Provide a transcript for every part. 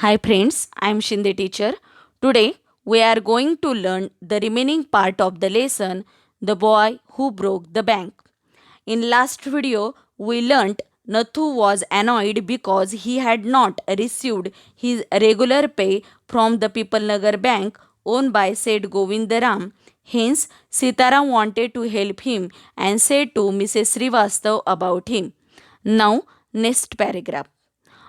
Hi friends, I am Shinde teacher. Today we are going to learn the remaining part of the lesson The Boy Who Broke the Bank. In last video we learnt Nathu was annoyed because he had not received his regular pay from the Pipalnagar bank owned by said Govindaram. Hence Sitaram wanted to help him and said to Mrs. Srivastav about him. Now next paragraph.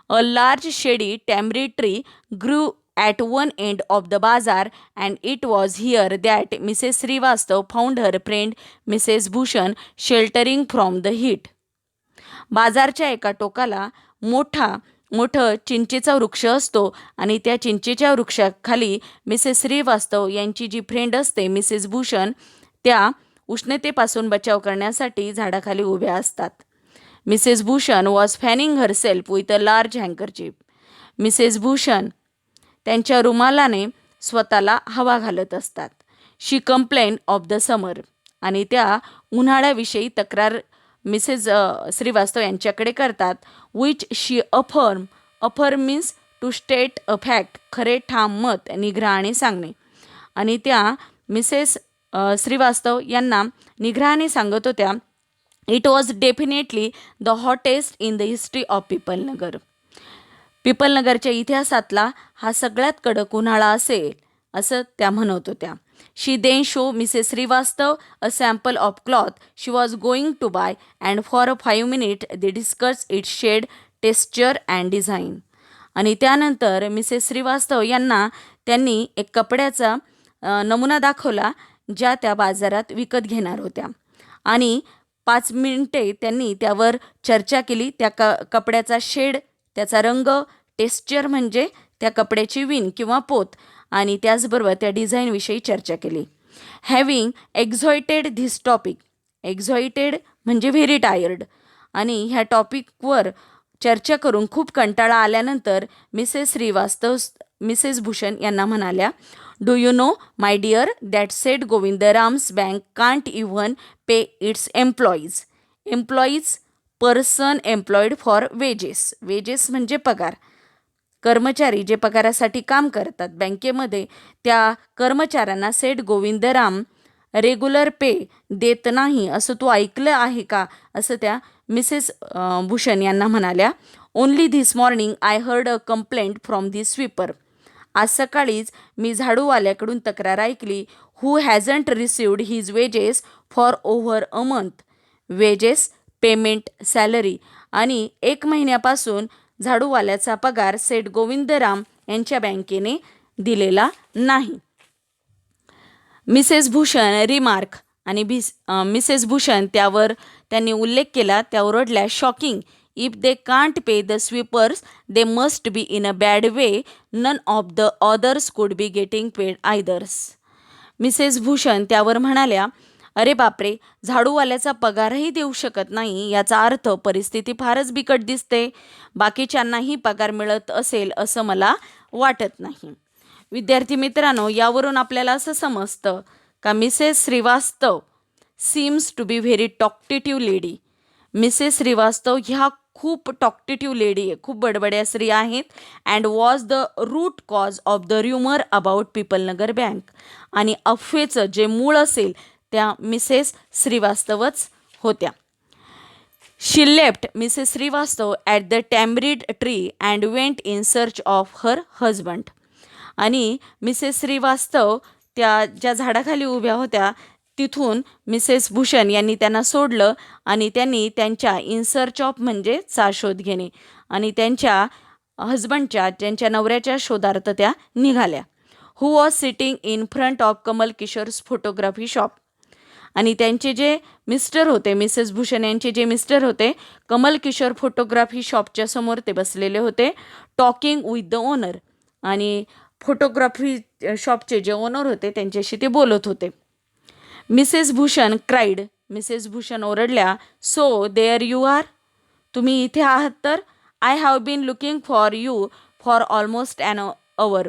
A large shady tamarind tree grew at one end of the bazaar, and it was here that Mrs. Srivastav found her friend Mrs. Bhushan sheltering from the heat. बाजारच्या एका टोकाला मोठं चिंचेचा वृक्ष असतो आणि त्या चिंचेच्या वृक्षाखाली Mrs Srivastava यांची जी फ्रेंड असते मिसेस भूषण त्या उष्णतेपासून बचाव करण्यासाठी झाडाखाली उभ्या असतात. Mrs Bhushan was fanning herself with a large handkerchief. Mrs Bhushan त्यांच्या रुमालाने स्वतःला हवा घालत असतात. She complain of the summer आणि त्या उन्हाळ्याविषयी तक्रार मिसेस श्रीवास्तव यांच्याकडे करतात. Which she affirm means to state a fact, खरे ठाम मत निग्रहाने सांगणे. आणि त्या मिसेस श्रीवास्तव यांना निग्रहाने सांगत होत्या. It was definitely the hottest in the history of Pipalnagar. पिपलनगरच्या इतिहासातला हा सगळ्यात कडक उन्हाळा असेल असं त्या म्हणत होत्या. She then show Mrs Srivastava a sample of cloth she was going to buy and for a 5 minute they discuss its shade, texture and design. आणि त्यानंतर मिसेस श्रीवास्तव यांना त्यांनी एक कपड्याचा नमुना दाखवला ज्या त्या बाजारात विकत घेणार होत्या आणि 5 मिनिटे त्यांनी त्यावर चर्चा केली. त्या कपड्याचा शेड, त्याचा रंग, टेक्स्चर म्हणजे त्या कपड्याची विण किंवा पोत आणि त्याचबरोबर त्या डिझाईनविषयी चर्चा केली. हॅविंग एक्झॉइटेड धिस टॉपिक, एक्झॉइटेड म्हणजे व्हेरी टायर्ड, आणि ह्या टॉपिकवर चर्चा करून खूप कंटाळा आल्यानंतर मिसेस भूषण यांना म्हणाल्या, do you know my dear that Seth Govindram's bank can't even pay its employees person employed for wages. Wages म्हणजे पगार. कर्मचारी जे पगारासाठी काम करतात बँकेमध्ये त्या कर्मचाऱ्यांना सेठ गोविंदराम रेग्युलर पे देत नाही असं तू ऐकलं आहे का, असं त्या मिसेस भूषण यांना म्हणाल्या. Only this morning I heard a complaint from the sweeper. आज सकाळीच मी झाडूवाल्याकडून तक्रार ऐकली. Who hasn't received his wages for over a month. Wages payment salary, आणि 1 महिन्यापासून झाडूवाल्याचा पगार सेठ गोविंदराम यांच्या बँकेने दिलेला नाही. मिसेस भूषण रिमार्क आणि मिसेस भूषण त्यावर त्यांनी उल्लेख केला. त्या ओरडल्या, shocking. If they can't pay the sweepers they must be in a bad way. None of the others could be getting paid either. Mrs Bhushan त्यावर म्हणाल्या, अरे बापरे, झाडूवाल्याचा पगारही देऊ शकत नाही याचा अर्थ परिस्थिती फारच बिकट दिसते. बाकीच्यांनाही पगार मिळत असेल असं मला वाटत नाही. विद्यार्थी मित्रांनो, यावरून आपल्याला असं समजतं का Mrs Srivastava seems to be very talkative lady. Mrs Srivastava ह्या खूप टॉक्टेटिव्ह लेडी आहे, खूप बडबड्या स्त्री आहेत. And was the root cause of the rumour about Pipalnagar bank. आणि अफवेचं जे मूळ असेल त्या मिसेस श्रीवास्तवच होत्या. She left Mrs Srivastava at the tamarind tree and went in search of her husband. आणि मिसेस श्रीवास्तव त्या ज्या झाडाखाली उभ्या होत्या तिथून मिसेस भूषण यांनी त्यांना सोडलं आणि त्यांनी त्यांच्या इन सर्च ऑफ म्हणजे शोध घेणे आणि त्यांच्या हजबंडच्या त्यांच्या नवऱ्याच्या शोधार्थ त्या निघाल्या. Who was sitting in front of Kamal Kishore's photography shop. आणि त्यांचे जे मिस्टर होते, मिसेस भूषण यांचे जे मिस्टर होते, कमल किशोर फोटोग्राफी शॉपच्या समोर ते बसलेले होते, टॉकिंग विथ द ओनर. आणि फोटोग्राफी शॉपचे जे ओनर होते त्यांच्याशी ते बोलत होते. Mrs Bhushan cried. Mrs Bhushan ओरडल्या, सो देअर यू आर. तुम्ही इथे आहात तर. I have been looking for you for almost an hour.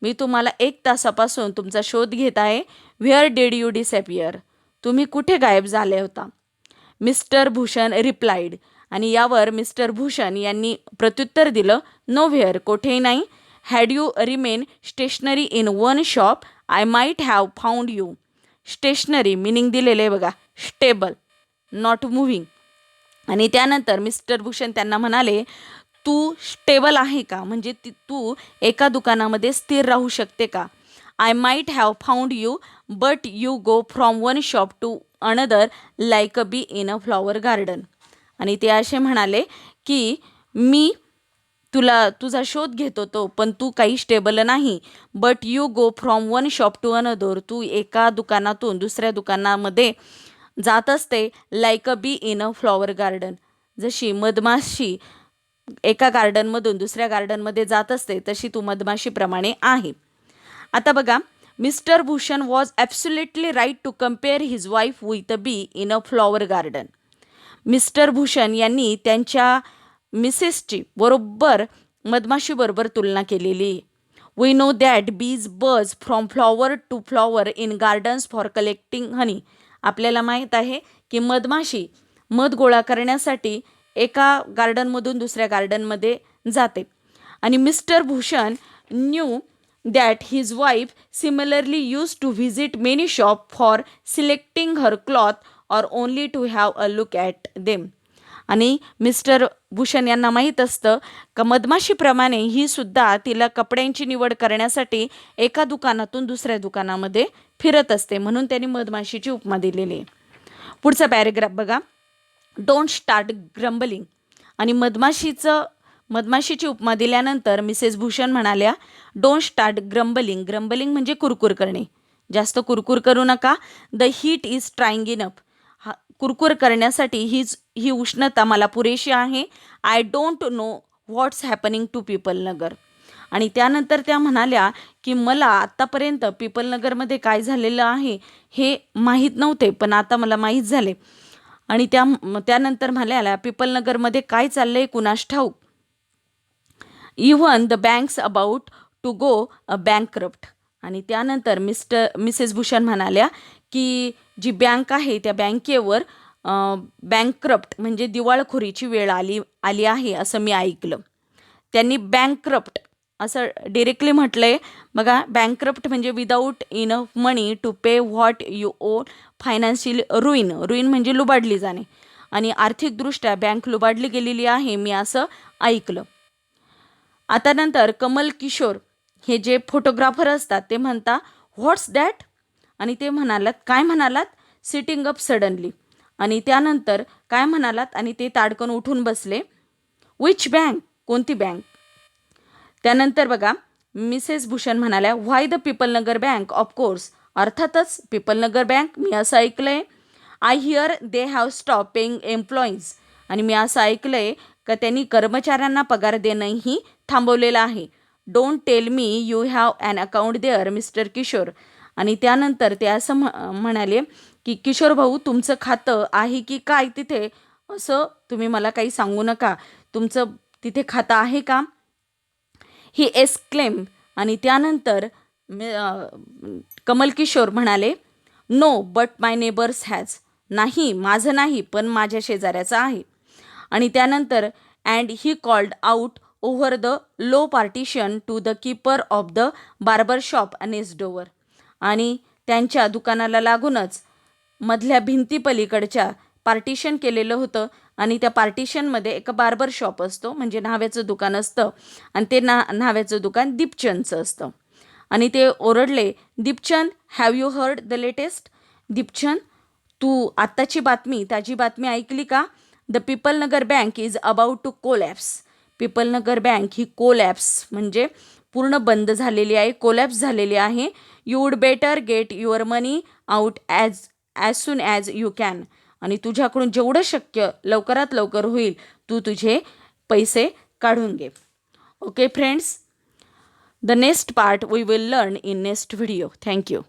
मी तुम्हाला 1 तासापासून तुमचा शोध घेत आहे. Where did you disappear. तुम्ही कुठे गायब झाले होता. Mr Bhushan replied. आणि यावर मिस्टर भूषण यांनी प्रत्युत्तर दिलं, नो व्हेअर, कोठेही नाही. Had you remain stationery in one shop I might have found you. Stationery meaning दिलेलं आहे बघा, स्टेबल, नॉट मुव्हिंग. आणि त्यानंतर मिस्टर भूषण त्यांना म्हणाले, तू स्टेबल आहे का, म्हणजे तू एका दुकानामध्ये स्थिर राहू शकते का. I might have found you but you go from one shop to another like a bee in a flower garden. आणि ते असे म्हणाले की मी तुझा शोध घेत होतो पण तू काही स्टेबल नाही. But you go from one shop to another, तू एका दुकानातून दुसऱ्या दुकानामध्ये जात असते. Like a bee in a flower garden, जशी मधमाशी एका गार्डनमधून दुसऱ्या गार्डनमध्ये जात असते तशी तू मधमाशीप्रमाणे आहे. आता बघा, Mister Bhushan was absolutely right to compare his wife with a bee in a flower garden. Mister Bhushan यांनी त्यांच्या मिसेसची बरोबर मधमाशीबरोबर तुलना केलेली. We know that bees buzz from flower to flower in gardens for collecting honey. आपल्याला माहीत आहे की मधमाशी मध गोळा करण्यासाठी एका गार्डनमधून दुसऱ्या गार्डनमध्ये जाते. आणि Mister Bhushan knew that his wife similarly use to visit many shop for selecting her cloth or only to have a look at them. आणि मिस्टर भूषण यांना माहीत असतं का मधमाशीप्रमाणे ही सुद्धा तिला कपड्यांची निवड करण्यासाठी एका दुकानातून दुसऱ्या दुकानामध्ये फिरत असते, म्हणून त्यांनी मधमाशीची उपमा दिलेली आहे. पुढचा पॅरेग्राफ बघा, डोंट स्टार्ट ग्रंबलिंग. आणि मधमाशीची उपमा दिल्यानंतर मिसेस भूषण म्हणाल्या, डोंट स्टार्ट ग्रंबलिंग. ग्रंबलिंग म्हणजे कुरकुर करणे, जास्त कुरकुर करू नका. The heat is trying enough. कुरकुर करण्यासाठी ही उष्णता मला पुरेशी आहे. I don't know what's happening to Pipalnagar. आणि त्यानंतर त्या म्हणाल्या की मला आत्तापर्यंत पिपलनगरमध्ये काय झालेलं आहे हे माहीत नव्हते, पण आता मला माहीत झाले. आणि त्यानंतर म्हणाल्या पिपलनगरमध्ये काय चाललंय कुणास ठाऊक. Even the banks about to go a bankrupt. आणि त्यानंतर मिसेस भूषण म्हणाल्या की जी बँक आहे त्या बँकेवर बँकरप्ट म्हणजे दिवाळखोरीची वेळ आली आहे असं मी ऐकलं. त्यांनी बँकरप्ट असं डिरेक्टली म्हटलंय बघा. बँकरप्ट म्हणजे without enough money to pay what you owe, financial ruin. Ruin म्हणजे लुबाडली जाणे, आणि आर्थिकदृष्ट्या बँक लुबाडली गेलेली आहे मी असं ऐकलं. आता नंतर कमल किशोर हे जे फोटोग्राफर असतात ते म्हणता व्हॉट्स दॅट. आणि ते म्हणालात, काय म्हणालात, सिटिंग अप सडनली. आणि त्यानंतर काय म्हणालात, आणि ते ताडकन उठून बसले. विच बँक, कोणती बँक. त्यानंतर बघा मिसेस भूषण म्हणाल्या, व्हाय द पिपलनगर बँक, ऑफकोर्स, अर्थातच पिपलनगर बँक, मी असं ऐकलंय. I hear they have stop paying employees. आणि मी असं ऐकलंय का त्यांनी कर्मचाऱ्यांना पगार देणंही थांबवलेलं आहे. Don't tell me you have an account there Mister Kishore. आणि त्यानंतर ते असं म्हणाले की किशोर भाऊ तुमचं खातं आहे की काय तिथे, असं तुम्ही मला काही सांगू नका, तुमचं तिथे खातं आहे का. He exclaim. आणि त्यानंतर कमल किशोर म्हणाले, no but my neighbours has. नाही, माझं नाही, पण माझ्या शेजाऱ्याचं आहे. आणि त्यानंतर and he called out over the low partition to the keeper of the barber shop next door. आणि त्यांच्या दुकानाला लागूनच मधल्या भिंतीपलीकडच्या पार्टिशन केलेलं होतं, आणि त्या पार्टिशनमध्ये एक बार्बर शॉप असतो म्हणजे न्हाव्याचं दुकान असतं, आणि ते न्हाव्याचं दुकान दीपचंदचं असतं. आणि ते ओरडले, Deepchand have you heard the latest. Deepchand, तू आत्ताची ताजी बातमी ऐकली का. The Pipalnagar bank is about to collapse. Pipalnagar bank ही कोलॅप्स म्हणजे पूर्ण बंद झालेली आहे, कोलॅप्स झालेली आहे. You would better get your money out as soon as you can. आणि तुझ्याकडून जेवढं शक्य लवकरात लवकर होईल तू तुझे पैसे काढून घे. Okay friends, the next part we will learn in next video. Thank you.